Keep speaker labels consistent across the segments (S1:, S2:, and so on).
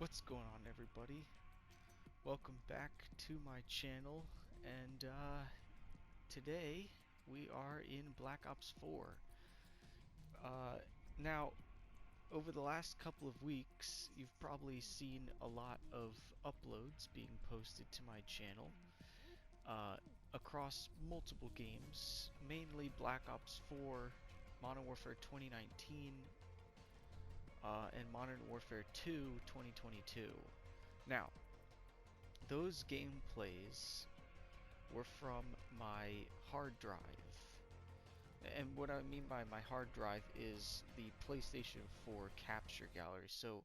S1: What's going on, everybody? Welcome back to my channel, and today we are in Black Ops 4. Now, over the last couple of weeks, you've probably seen a lot of uploads being posted to my channel across multiple games, mainly Black Ops 4, Modern Warfare 2019, and Modern Warfare 2 2022. Now, those gameplays were from my hard drive. And what I mean by my hard drive is the PlayStation 4 capture gallery. So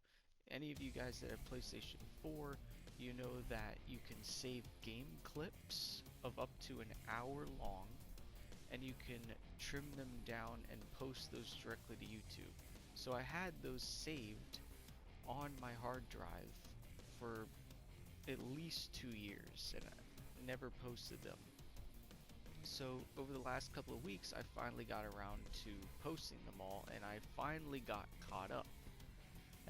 S1: any of you guys that have PlayStation 4, you know that you can save game clips of up to an hour long, and you can trim them down and post those directly to YouTube. So I had those saved on my hard drive for at least 2 years, and I never posted them. So over the last couple of weeks, I finally got around to posting them all, and I finally got caught up.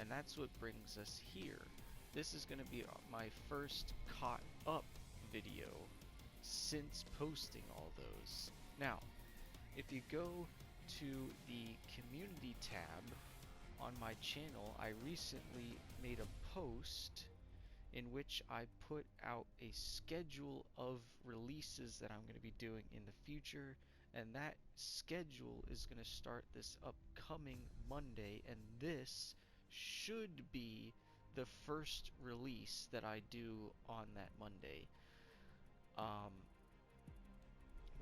S1: And that's what brings us here. This is going to be my first caught up video since posting all those. Now, if you go to the community tab on my channel, I recently made a post in which I put out a schedule of releases that I'm going to be doing in the future, and that schedule is going to start this upcoming Monday, and this should be the first release that I do on that Monday. But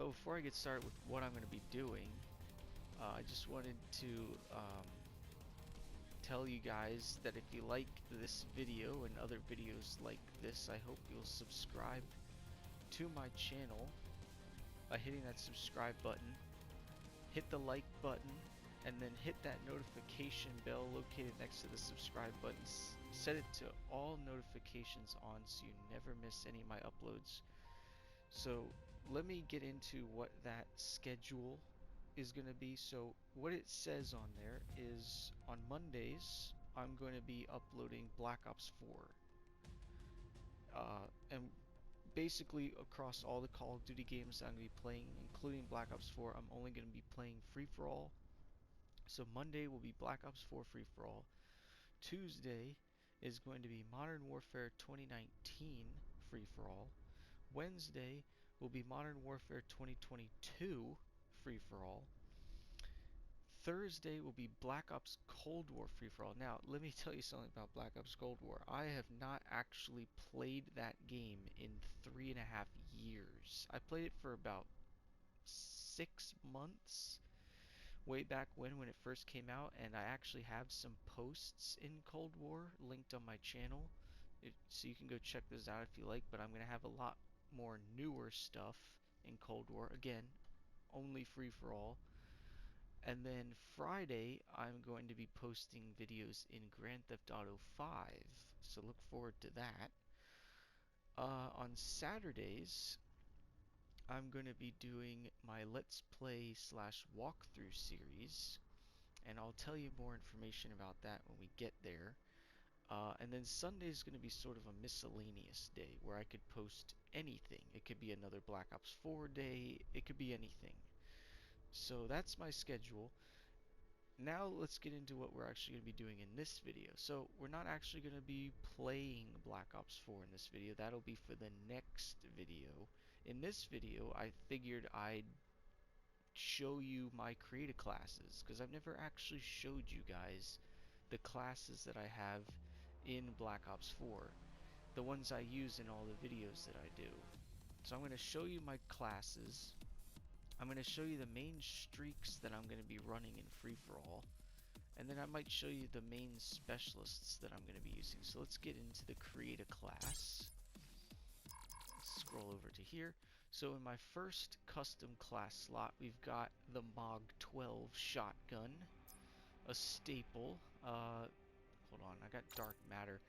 S1: before I get started with what I'm going to be doing, I just wanted to tell you guys that if you like this video and other videos like this, I hope you'll subscribe to my channel by hitting that subscribe button, hit the like button, and then hit that notification bell located next to the subscribe button. Set it to all notifications on so you never miss any of my uploads. So let me get into what that schedule is going to be. So what it says on there is on Mondays I'm going to be uploading Black Ops 4, and basically across all the Call of Duty games I'm going to be playing, including Black Ops 4, I'm only going to be playing free-for-all. So Monday will be Black Ops 4 free-for-all. Tuesday is going to be Modern Warfare 2019 free-for-all. Wednesday will be Modern Warfare 2022 free-for-all. Thursday will be Black Ops Cold War free-for-all. Now, let me tell you something about Black Ops Cold War. I have not actually played that game in 3.5 years. I played it for about 6 months, way back when it first came out, and I actually have some posts in Cold War linked on my channel, so you can go check those out if you like. But I'm going to have a lot more newer stuff in Cold War. Again, only free-for-all. And then Friday, I'm going to be posting videos in Grand Theft Auto 5, so look forward to that. On Saturdays, I'm going to be doing my Let's Play / walkthrough series, and I'll tell you more information about that when we get there. And then Sunday is going to be sort of a miscellaneous day where I could post anything. It could be another Black Ops 4 day, it could be anything. So that's my schedule. Now let's get into what we're actually going to be doing in this video. So we're not actually going to be playing Black Ops 4 in this video. That'll be for the next video. In this video, I figured I'd show you my creative classes, because I've never actually showed you guys the classes that I have in Black Ops 4, the ones I use in all the videos that I do. So I'm going to show you my classes. I'm going to show you the main streaks that I'm going to be running in free-for-all, and then I might show you the main specialists that I'm going to be using. So let's get into the create a class. Let's scroll over to here. So in my first custom class slot, we've got the MOG-12 shotgun, a staple. Hold on, I got dark matter.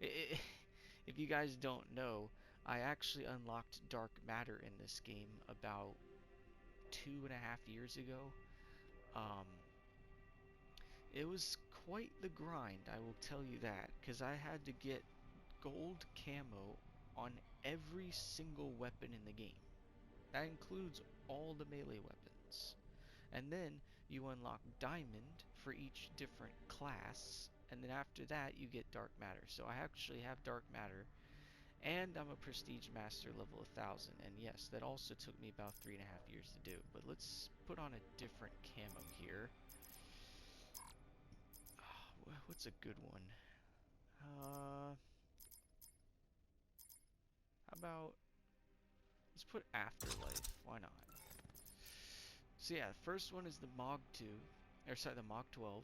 S1: If you guys don't know, I actually unlocked dark matter in this game about 2.5 years ago. It was quite the grind, I will tell you that, because I had to get gold camo on every single weapon in the game. That includes all the melee weapons. And then you unlock diamond for each different class, and then after that you get dark matter. So I actually have dark matter, and I'm a prestige master level 1000. And yes, that also took me about 3.5 years to do. But let's put on a different camo here. What's a good one? How about, let's put Afterlife. Why not? So yeah, first one is the MOG 2, or sorry, the MOG 12.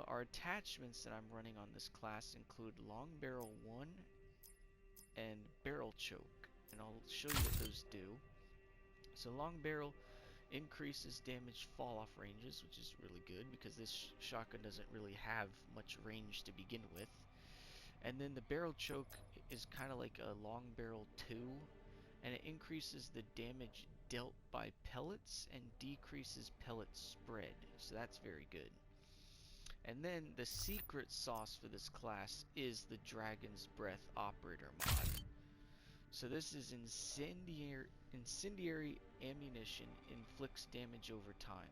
S1: Our attachments that I'm running on this class include Long Barrel 1 and Barrel Choke, and I'll show you what those do. So Long Barrel increases damage fall off ranges, which is really good because this shotgun doesn't really have much range to begin with. And then the Barrel Choke is kind of like a Long Barrel 2, and it increases the damage dealt by pellets and decreases pellet spread, so that's very good. And then the secret sauce for this class is the Dragon's Breath Operator mod. So this is incendiary ammunition, inflicts damage over time.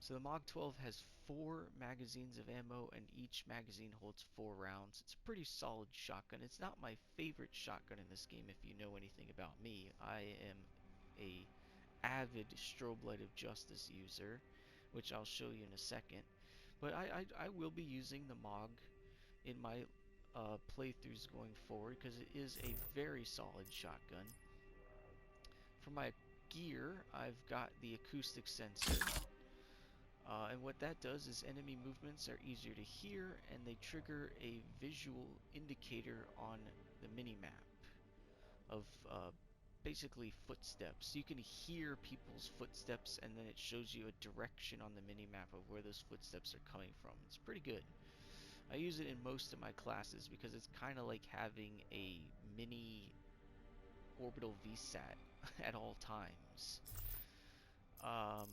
S1: So the MOG 12 has 4 magazines of ammo, and each magazine holds 4 rounds. It's a pretty solid shotgun. It's not my favorite shotgun in this game if you know anything about me. I am a avid Strobe Light of Justice user, which I'll show you in a second. But I will be using the MOG in my playthroughs going forward because it is a very solid shotgun. For my gear, I've got the acoustic sensor. And what that does is enemy movements are easier to hear, and they trigger a visual indicator on the minimap of basically footsteps. You can hear people's footsteps, and then it shows you a direction on the minimap of where those footsteps are coming from. It's pretty good. I use it in most of my classes because it's kind of like having a mini orbital VSAT at all times. I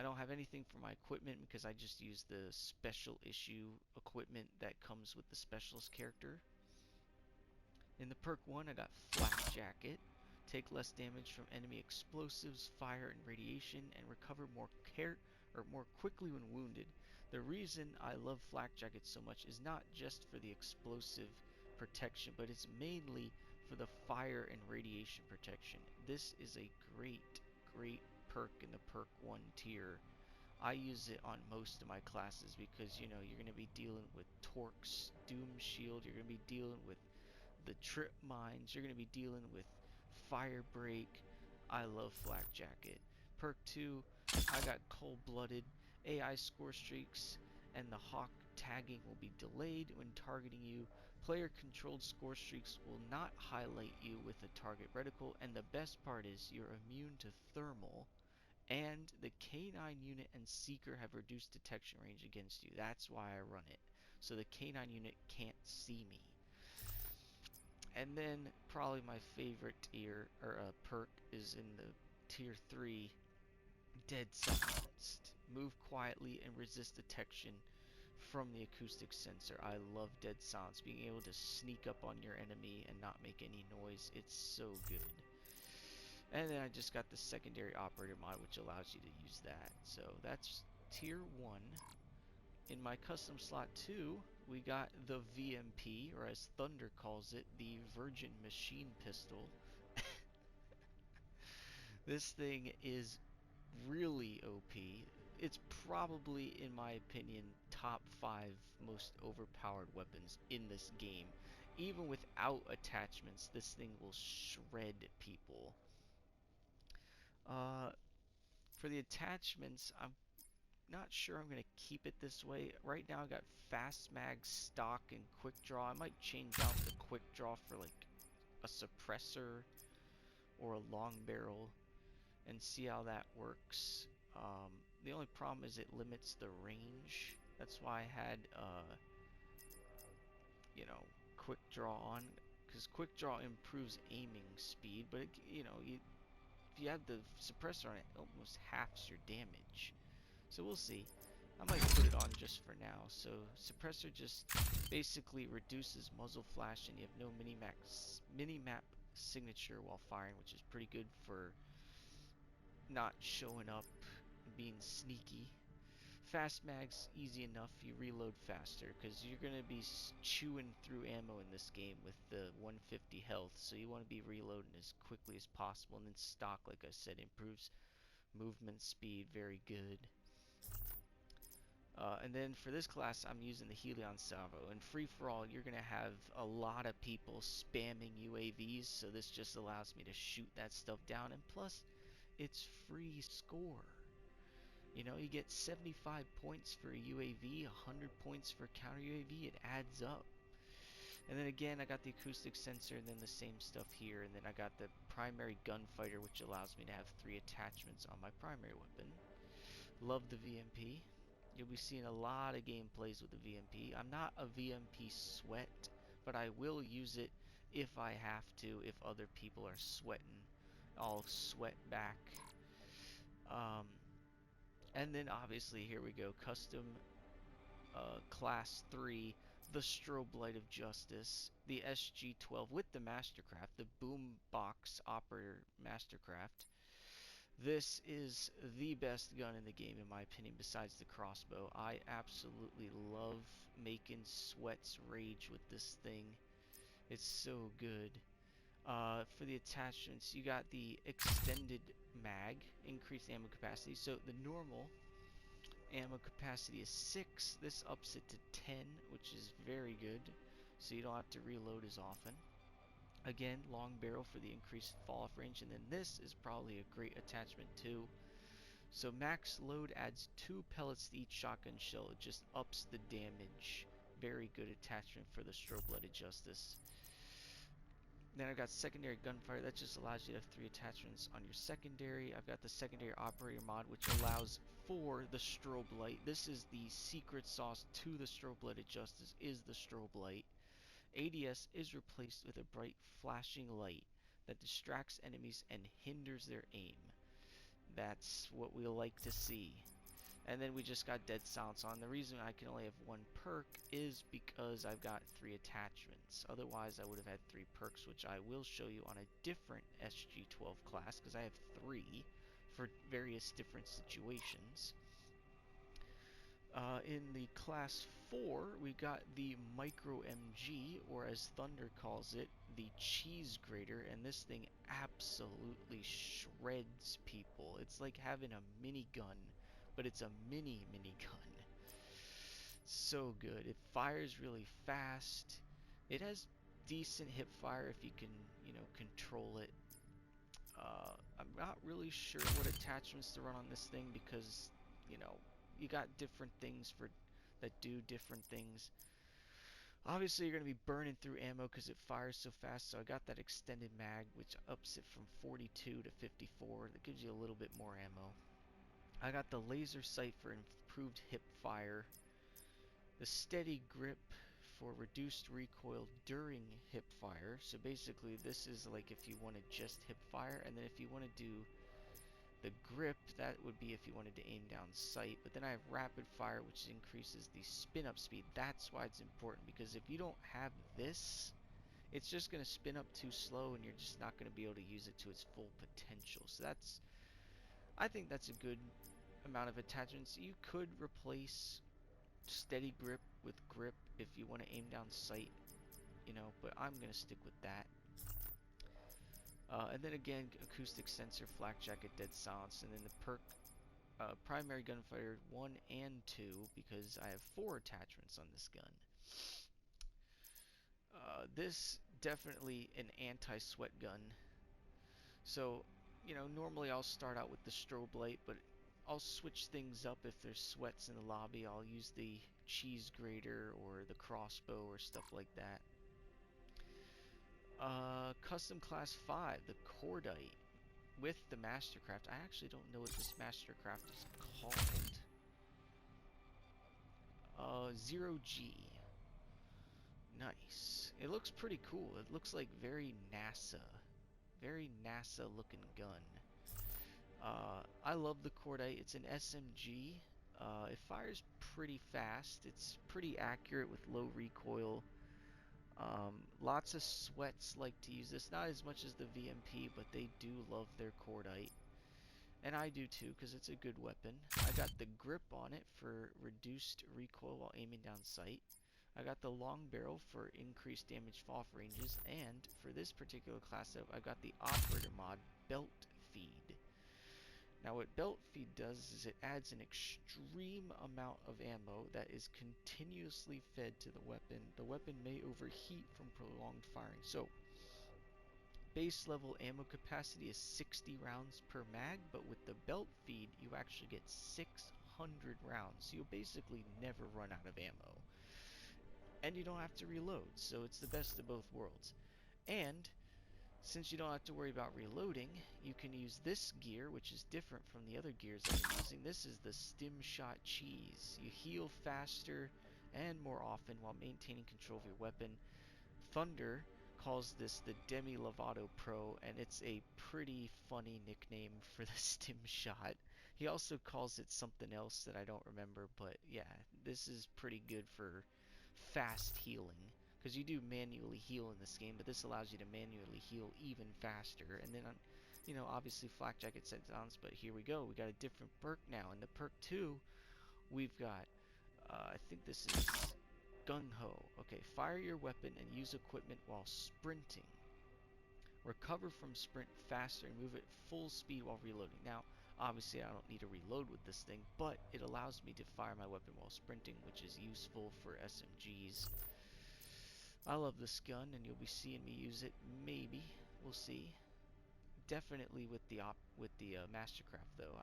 S1: don't have anything for my equipment because I just use the special issue equipment that comes with the specialist character. In the perk 1, I got Flak Jacket. Take less damage from enemy explosives, fire, and radiation, and recover more quickly when wounded. The reason I love Flak Jacket so much is not just for the explosive protection, but it's mainly for the fire and radiation protection. This is a great perk in the perk 1 tier. I use it on most of my classes because, you know, you're going to be dealing with Torque's Doom Shield, you're going to be dealing with the Trip Mines, you're going to be dealing with Fire Break. I love Flak Jacket. Perk 2, I got Cold Blooded. AI score streaks and the Hawk tagging will be delayed when targeting you. Player controlled score streaks will not highlight you with a target reticle, and the best part is you're immune to thermal, and the K9 unit and Seeker have reduced detection range against you. That's why I run it. So the K9 unit can't see me. And then probably my favorite tier or perk is in the tier 3, Dead Silenced. Move quietly and resist detection from the acoustic sensor. I love Dead Silence, being able to sneak up on your enemy and not make any noise. It's so good. And then I just got the secondary operator mod, which allows you to use that. So that's tier 1. In my custom slot 2, we got the VMP, or as Thunder calls it, the Virgin Machine Pistol. This thing is really OP. It's probably, in my opinion, top 5 most overpowered weapons in this game. Even without attachments, this thing will shred people. For the attachments, I'm not sure I'm going to keep it this way. Right now I got fast mag, stock, and quick draw. I might change out the quick draw for like a suppressor or a long barrel and see how that works. The only problem is it limits the range. That's why I had you know, quick draw on, because quick draw improves aiming speed, but it, you know, if you have the suppressor on, it almost halves your damage. So we'll see. I might put it on just for now. So suppressor just basically reduces muzzle flash, and you have no mini-map signature while firing, which is pretty good for not showing up and being sneaky. Fast mag's easy enough. You reload faster because you're gonna be chewing through ammo in this game with the 150 health, so you want to be reloading as quickly as possible. And then stock, like I said, improves movement speed, very good. And then for this class, I'm using the Helion Salvo. In Free For All, you're gonna have a lot of people spamming UAVs, so this just allows me to shoot that stuff down. And plus, it's free score. You know, you get 75 points for a UAV, 100 points for counter UAV. It adds up. And then again, I got the acoustic sensor, and then the same stuff here. And then I got the primary gunfighter, which allows me to have 3 attachments on my primary weapon. Love the VMP. You'll be seeing a lot of gameplays with the VMP. I'm not a VMP sweat, but I will use it if I have to, if other people are sweating. I'll sweat back. And then obviously here we go, custom class 3, the Strobe Light of Justice, the SG-12 with the Mastercraft, the Boombox Operator Mastercraft. This is the best gun in the game in my opinion besides the crossbow. I absolutely love making sweats rage with this thing. It's so good. For the attachments, you got the extended mag, increased ammo capacity. So the normal ammo capacity is 6. This ups it to 10, which is very good. So you don't have to reload as often. Again, long barrel for the increased fall-off range. And then this is probably a great attachment too. So max load adds 2 pellets to each shotgun shell. It just ups the damage. Very good attachment for the Strobe Light of Justice. Then I've got secondary gunfire. That just allows you to have 3 attachments on your secondary. I've got the secondary operator mod, which allows for the strobe light. This is the secret sauce to the Strobe Light of Justice, is the strobe light. ADS is replaced with a bright flashing light that distracts enemies and hinders their aim. That's what we like to see. And then we just got Dead Silence on. The reason I can only have 1 perk is because I've got 3 attachments. Otherwise, I would have had 3 perks, which I will show you on a different SG-12 class, because I have 3 for various different situations. In the class 4, we got the Micro MG, or as Thunder calls it, the Cheese Grater, and this thing absolutely shreds people. It's like having a minigun, but it's a mini gun. So good. It fires really fast. It has decent hip fire if you can, you know, control it. I'm not really sure what attachments to run on this thing because, you know, you got different things for that do different things. Obviously, you're going to be burning through ammo because it fires so fast. So I got that extended mag, which ups it from 42 to 54. That gives you a little bit more ammo. I got the laser sight for improved hip fire, the steady grip for reduced recoil during hip fire. So basically this is like if you want to just hip fire, and then if you want to do the grip, that would be if you wanted to aim down sight. But then I have rapid fire, which increases the spin up speed. That's why it's important, because if you don't have this, it's just going to spin up too slow and you're just not going to be able to use it to its full potential. So that's, I think that's a good amount of attachments. You could replace steady grip with grip if you want to aim down sight, you know, but I'm going to stick with that. And then again, acoustic sensor, flak jacket, dead silence, and then the perk primary gunfighter 1 and 2, because I have 4 attachments on this gun. This definitely an anti-sweat gun. So, you know, normally I'll start out with the strobe light, but I'll switch things up if there's sweats in the lobby. I'll use the cheese grater or the crossbow or stuff like that. Custom class 5, the Cordite with the Mastercraft. I actually don't know what this Mastercraft is called. 0G. Nice. It looks pretty cool. It looks like very NASA looking gun. I love the Cordite. It's an SMG. It fires pretty fast. It's pretty accurate with low recoil. Lots of sweats like to use this. Not as much as the VMP, but they do love their cordite. And I do too, because it's a good weapon. I got the grip on it for reduced recoil while aiming down sight. I got the long barrel for increased damage off ranges, and for this particular class up, I got the operator mod, Belt Feed. Now what Belt Feed does is it adds an extreme amount of ammo that is continuously fed to the weapon. The weapon may overheat from prolonged firing. So base level ammo capacity is 60 rounds per mag, but with the Belt Feed you actually get 600 rounds. So you'll basically never run out of ammo. And you don't have to reload, so it's the best of both worlds. And since you don't have to worry about reloading, you can use this gear, which is different from the other gears I've been using. This is the Stim Shot Cheese. You heal faster and more often while maintaining control of your weapon. Thunder calls this the Demi Lovato Pro, and it's a pretty funny nickname for the Stim Shot. He also calls it something else that I don't remember, but yeah, this is pretty good for fast healing. Because you do manually heal in this game, but this allows you to manually heal even faster. And then, you know, obviously Flak Jacket Sentinels, but here we go. We got a different perk now. In the perk 2, we've got, I think this is Gung Ho. Okay, fire your weapon and use equipment while sprinting. Recover from sprint faster and move at full speed while reloading. Now, obviously I don't need to reload with this thing, but it allows me to fire my weapon while sprinting, which is useful for SMGs. I love this gun, and you'll be seeing me use it. Maybe we'll see. Definitely with the Mastercraft, though.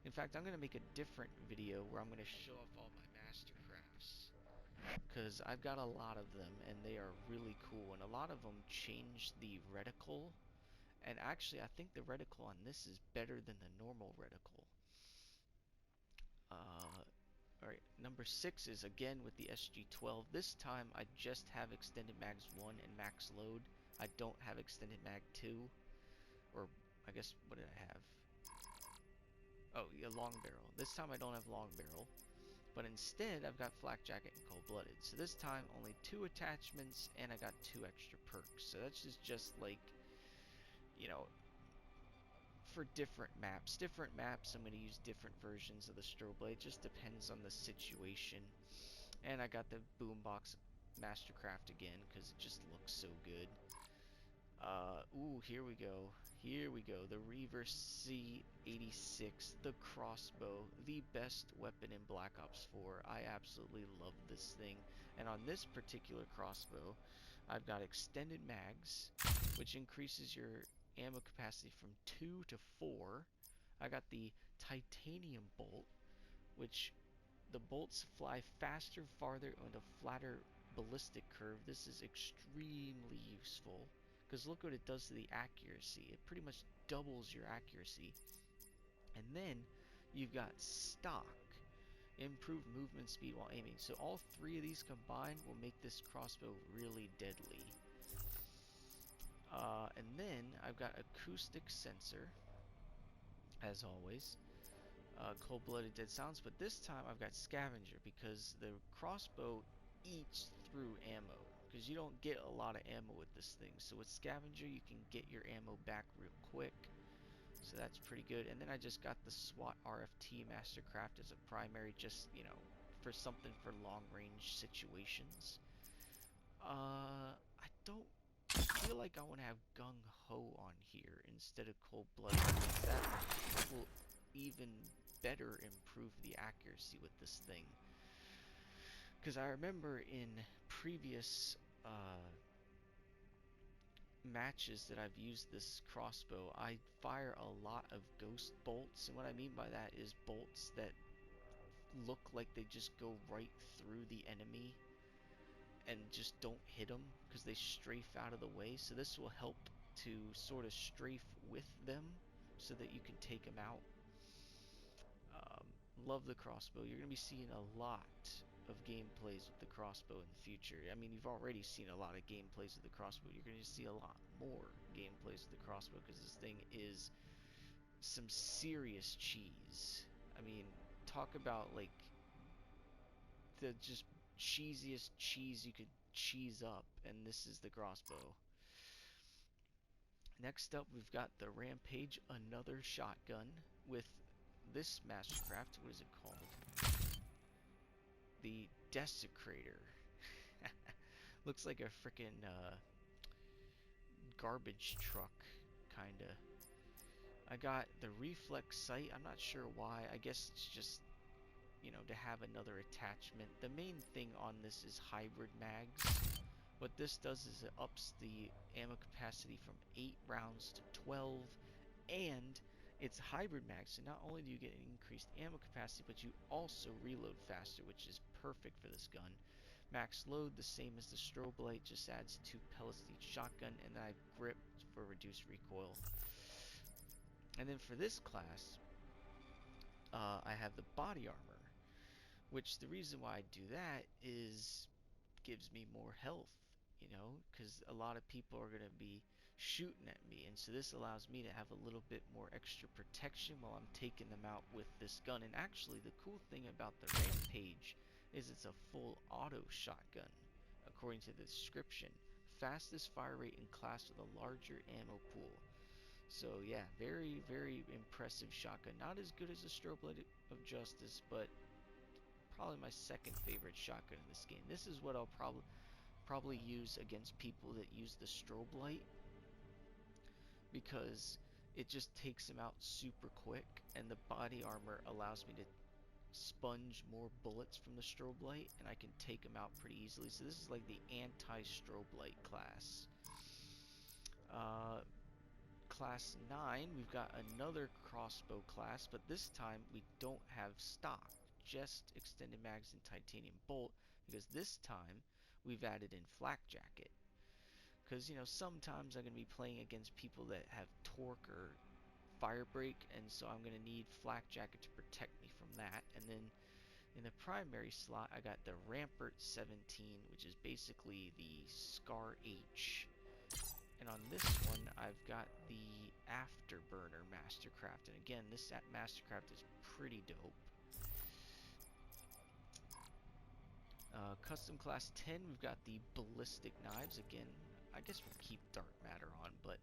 S1: In fact, I'm gonna make a different video where I'm gonna show off all my Mastercrafts, because I've got a lot of them, and they are really cool. And a lot of them changed the reticle, and actually, I think the reticle on this is better than the normal reticle. Alright, number 6 is again with the SG-12. This time I just have extended mags 1 and max load. I don't have extended mag 2. Or, I guess, what did I have? Oh, yeah, long barrel. This time I don't have long barrel. But instead, I've got Flak Jacket and Cold-Blooded. So this time, only 2 attachments, and I got 2 extra perks. So that's just like, you know, for different maps. Different maps, I'm going to use different versions of the strobe blade. It just depends on the situation. And I got the Boombox Mastercraft again, because it just looks so good. Ooh, here we go. Here we go. The Reaver C86, the crossbow, the best weapon in Black Ops 4. I absolutely love this thing. And on this particular crossbow, I've got extended mags, which increases your ammo capacity from 2 to 4. I got the titanium bolt, which the bolts fly faster, farther, on a flatter ballistic curve. This is extremely useful, because look what it does to the accuracy. It pretty much doubles your accuracy. And then you've got stock, improved movement speed while aiming. So all 3 of these combined will make this crossbow really deadly. And then I've got acoustic sensor, as always. Cold-Blooded Dead Silence, but this time I've got Scavenger, because the crossbow eats through ammo, because you don't get a lot of ammo with this thing. So with Scavenger you can get your ammo back real quick, so that's pretty good. And then I just got the SWAT RFT Mastercraft as a primary, just, you know, for something for long range situations. I don't feel like I want to have Gung Ho on here instead of Cold-Blooded. That will even better improve the accuracy with this thing. Because I remember in previous matches that I've used this crossbow, I fire a lot of ghost bolts, and what I mean by that is bolts that look like they just go right through the enemy and just don't hit them, because they strafe out of the way. So this will help to sort of strafe with them so that you can take them out. Love the crossbow. You're going to be seeing a lot of gameplays with the crossbow in the future. I mean, you've already seen a lot of gameplays with the crossbow. You're going to see a lot more gameplays with the crossbow, because this thing is some serious cheese. I mean, talk about like the just cheesiest cheese you could cheese up, and this is the crossbow. Next up, we've got the Rampage, another shotgun with this Mastercraft. What is it called? The Desecrator. Looks like a freaking garbage truck, kinda. I got the Reflex Sight. I'm not sure why. I guess it's just, you know, to have another attachment. The main thing on this is hybrid mags. What this does is it ups the ammo capacity from 8 rounds to 12, and it's hybrid mag, so not only do you get an increased ammo capacity, but you also reload faster, which is perfect for this gun. Max load, the same as the strobe light, just adds 2 pellets to each shotgun, and then I grip for reduced recoil. And then for this class, I have the body armor, which the reason why I do that is gives me more health, you know, because a lot of people are going to be shooting at me, and so this allows me to have a little bit more extra protection while I'm taking them out with this gun. And actually, the cool thing about the Rampage is it's a full auto shotgun, according to the description. Fastest fire rate in class with a larger ammo pool. So yeah, very, very impressive shotgun. Not as good as the Strobe Light of Justice, but probably my second favorite shotgun in this game. This is what I'll probably use against people that use the strobe light, because it just takes them out super quick, and the body armor allows me to sponge more bullets from the strobe light, and I can take them out pretty easily. So this is like the anti-strobe light class. Class 9, we've got another crossbow class, but this time we don't have stock, just extended mags and titanium bolt, because this time we've added in flak jacket. Because, you know, sometimes I'm going to be playing against people that have torque or fire break, and so I'm going to need flak jacket to protect me from that. And then in the primary slot, I got the Rampart 17, which is basically the Scar H. And on this one, I've got the Afterburner Mastercraft. And again, this Mastercraft is pretty dope. Custom Class 10, we've got the Ballistic Knives. Again, I guess we'll keep Dark Matter on, but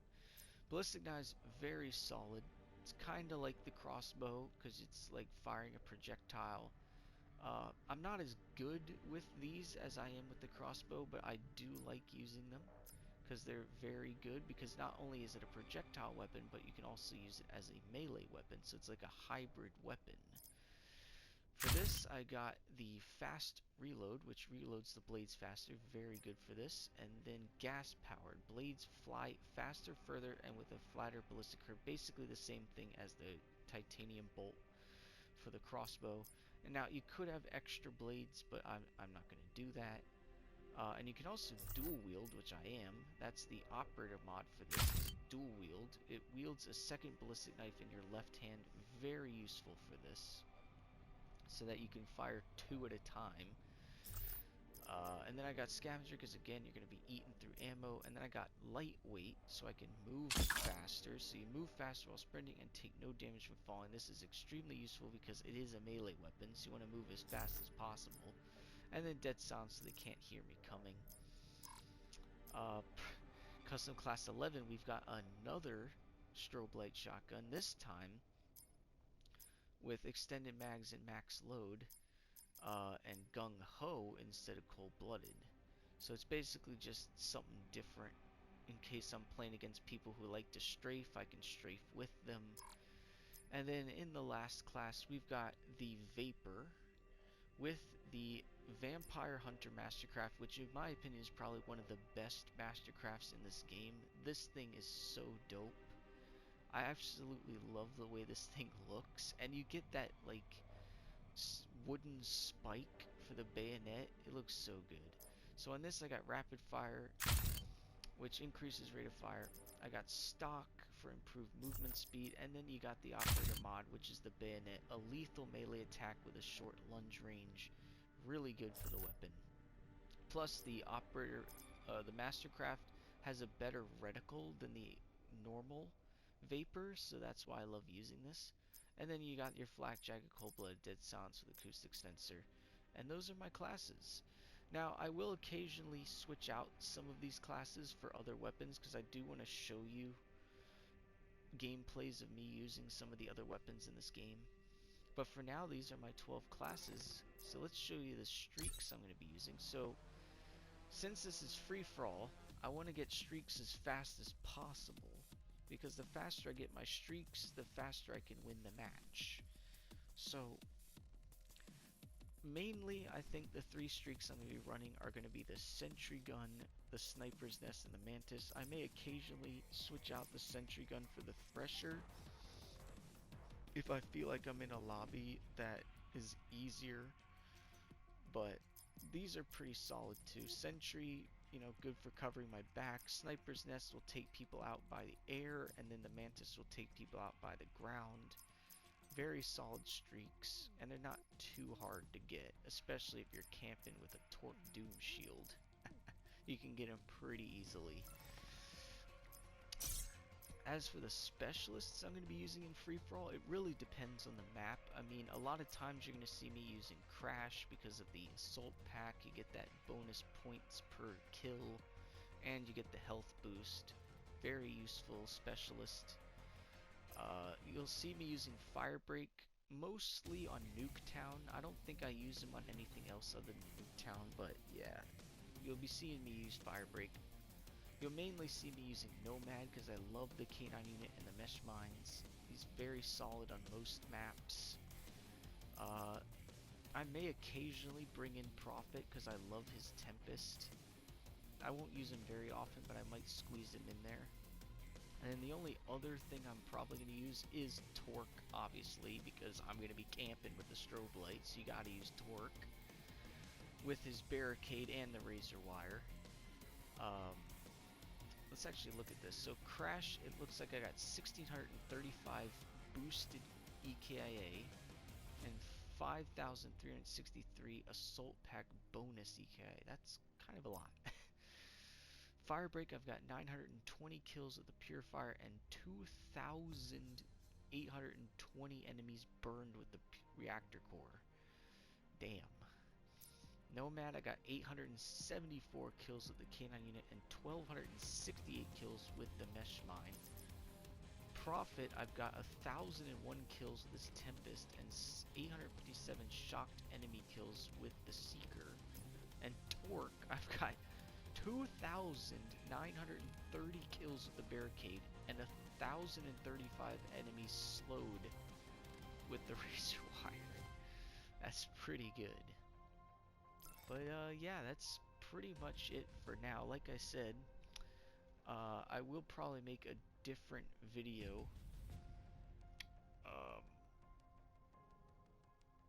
S1: Ballistic Knives, very solid. It's kind of like the crossbow, because it's like firing a projectile. I'm not as good with these as I am with the crossbow, but I do like using them, because they're very good, because not only is it a projectile weapon, but you can also use it as a melee weapon, so it's like a hybrid weapon. For this, I got the Fast Reload, which reloads the blades faster, very good for this, and then Gas Powered. Blades fly faster, further, and with a flatter ballistic curve, basically the same thing as the Titanium Bolt for the crossbow. And now, you could have extra blades, but I'm not going to do that. And you can also dual wield, which I am. That's the operator mod for this, dual wield. It wields a second ballistic knife in your left hand, very useful for this, so that you can fire 2 at a time. And then I got Scavenger, because again, you're going to be eating through ammo. And then I got Lightweight, so I can move faster. So you move faster while sprinting and take no damage from falling. This is extremely useful because it is a melee weapon, so you want to move as fast as possible. And then Dead Silence, so they can't hear me coming. Custom Class 11, we've got another strobe light shotgun, this time with extended mags and max load, and gung ho instead of cold blooded. So it's basically just something different. In case I'm playing against people who like to strafe, I can strafe with them. And then in the last class, we've got the Vapor with the Vampire Hunter Mastercraft, which in my opinion is probably one of the best Mastercrafts in this game. This thing is so dope. I absolutely love the way this thing looks, and you get that like wooden spike for the bayonet. It looks so good. So on this, I got Rapid Fire, which increases rate of fire. I got Stock for improved movement speed, and then you got the Operator mod, which is the bayonet, a lethal melee attack with a short lunge range. Really good for the weapon. Plus, the Operator, the Mastercraft has a better reticle than the normal Vapor, so that's why I love using this. And then you got your Flak Jacket, Cold Blood, Dead Silence with Acoustic Censer. And those are my classes. Now, I will occasionally switch out some of these classes for other weapons because I do want to show you gameplays of me using some of the other weapons in this game. But for now, these are my 12 classes. So let's show you the streaks I'm going to be using. So, since this is free-for-all, I want to get streaks as fast as possible. Because the faster I get my streaks, the faster I can win the match. So, mainly, I think the 3 streaks I'm going to be running are going to be the Sentry Gun, the Sniper's Nest, and the Mantis. I may occasionally switch out the Sentry Gun for the Thresher if I feel like I'm in a lobby that is easier, but these are pretty solid too. Sentry, you know, good for covering my back. Sniper's Nest will take people out by the air, and then the Mantis will take people out by the ground. Very solid streaks, and they're not too hard to get, especially if you're camping with a Torque Doom Shield. You can get them pretty easily. As for the specialists I'm going to be using in free-for-all, it really depends on the map. I mean, a lot of times you're going to see me using Crash because of the Assault Pack. You get that bonus points per kill, and you get the health boost. Very useful specialist. You'll see me using Firebreak mostly on Nuketown. I don't think I use them on anything else other than Nuketown, but yeah, you'll be seeing me use Firebreak. You'll mainly see me using Nomad because I love the K9 unit and the mesh mines. He's very solid on most maps. I may occasionally bring in Prophet because I love his Tempest. I won't use him very often, but I might squeeze him in there. And then the only other thing I'm probably going to use is Torque, obviously, because I'm going to be camping with the strobe light, so you got to use Torque with his barricade and the razor wire. Let's actually look at this. So Crash, it looks like I got 1635 boosted EKIA and 5363 Assault Pack bonus EKIA. That's kind of a lot. Firebreak, I've got 920 kills with the Purifier and 2,820 enemies burned with the Reactor Core. Damn. Nomad, I got 874 kills with the K9 unit and 1,268 kills with the Mesh Mine. Prophet, I've got 1,001 kills with this Tempest and 857 shocked enemy kills with the Seeker. And Torque, I've got 2,930 kills with the Barricade and 1,035 enemies slowed with the Razor Wire. That's pretty good. But yeah, that's pretty much it for now. Like I said, I will probably make a different video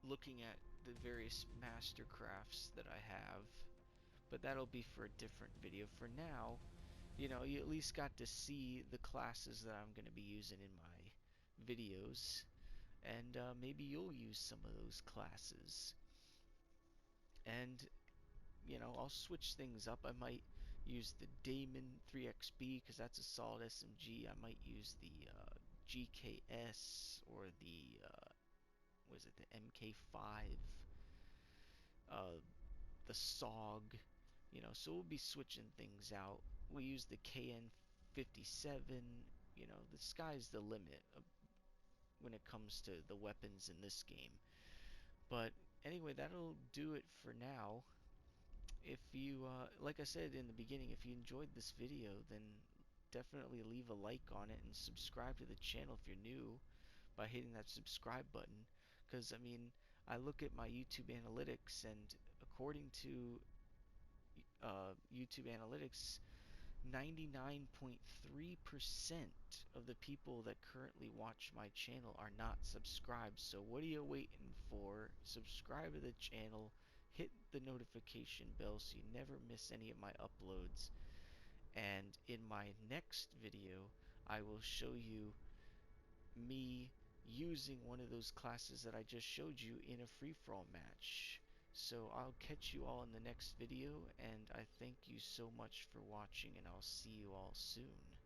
S1: looking at the various mastercrafts that I have, but that'll be for a different video. For now, you know, you at least got to see the classes that I'm going to be using in my videos, and maybe you'll use some of those classes. And you know, I'll switch things up. I might use the Damon 3XB because that's a solid SMG. I might use the GKS or the what is it, the MK5, the SOG. You know, so we'll be switching things out. We use the KN57. You know, the sky's the limit when it comes to the weapons in this game. But anyway, that'll do it for now. If you, like I said in the beginning, if you enjoyed this video, then definitely leave a like on it and subscribe to the channel if you're new by hitting that subscribe button. Because, I mean, I look at my YouTube analytics, and according to YouTube analytics, 99.3% of the people that currently watch my channel are not subscribed. So what are you waiting for? Subscribe to the channel. Hit the notification bell so you never miss any of my uploads. And in my next video, I will show you me using one of those classes that I just showed you in a free-for-all match. So I'll catch you all in the next video, and I thank you so much for watching, and I'll see you all soon.